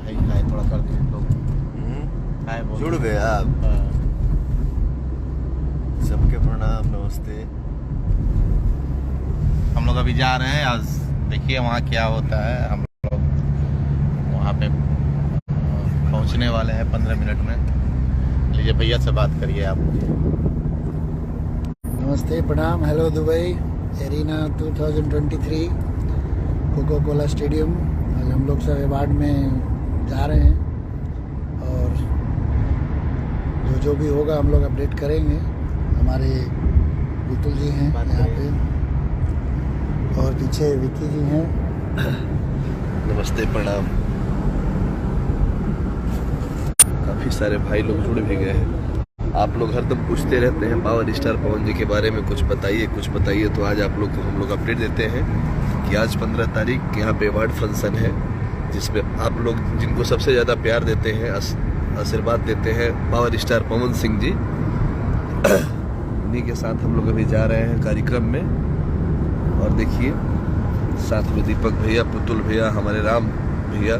भाई खाए थोड़ा कर दे लोग खाए जुड़ गए आप। सबके प्रणाम, नमस्ते। हम लोग अभी जा रहे हैं। आज देखिए वहाँ क्या होता है। हम लोग वहाँ पे पहुँचने वाले हैं 15 मिनट में। लीजिए भैया से बात करिए आप। नमस्ते, प्रणाम, hello Dubai, arena 2023 Coca Cola stadium. आज हम लोग सब अवार्ड में जा रहे हैं और जो भी होगा हम लोग अपडेट करेंगे। हमारे विपुल जी हैं यहाँ पे और पीछे विक्की जी हैं। नमस्ते, प्रणाम। काफी सारे भाई लोग जुड़ भी गए हैं। आप लोग हरदम पूछते रहते हैं पावर स्टार पवन जी के बारे में, कुछ बताइए। तो आज आप लोग को हम लोग अपडेट देते हैं कि आज 15 तारीख यहाँ पे अवार्ड फंक्शन है, जिसमें आप लोग जिनको सबसे ज़्यादा प्यार देते हैं, आशीर्वाद देते हैं, पावर स्टार पवन सिंह जी, उन्हीं के साथ हम लोग अभी जा रहे हैं कार्यक्रम में। और देखिए साथ में दीपक भैया, पुतुल भैया, हमारे राम भैया।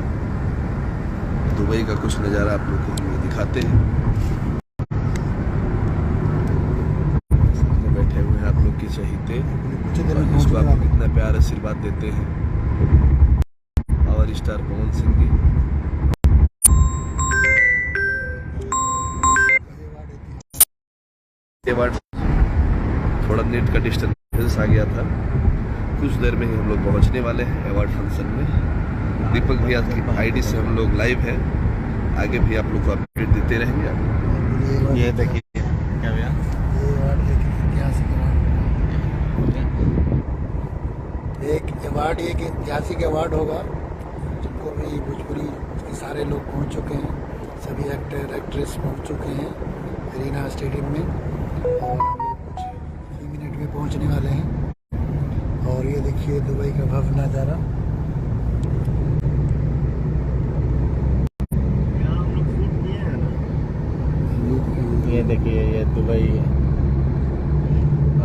दुबई का कुछ नज़ारा आप लोग को हम लोग दिखाते हैं। बैठे हुए हैं आप लोग के चहीते, जिसको आप लोग इतना प्यार आशीर्वाद देते हैं, पावर स्टार पवन सिंह जी। थोड़ा नेट का डिस्टर्बेंस आ गया था। कुछ देर में ही हम लोग पहुंचने वाले हैं अवार्ड फंक्शन में। दीपक भैया की आईडी से हम लोग लाइव हैं। आगे भी आप लोग को अपडेट देते रहेंगे। ये देखिए क्या भैया, एक अवार्ड, एक ऐतिहासिक अवार्ड होगा जिनको भी भोजपुरी के सारे लोग पहुंच चुके हैं। सभी एक्टर एक्ट्रेस पहुंच चुके हैं एरिना स्टेडियम में और हम लोग कुछ ही मिनट में पहुंचने वाले हैं। और ये देखिए दुबई का भव्य नज़ारा। ये देखिए ये दुबई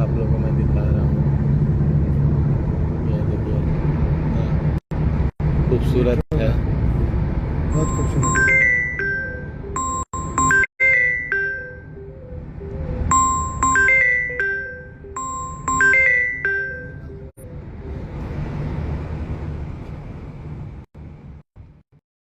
आप लोगों को मैं दिखा रहा हूँ। ये देखिए खूबसूरत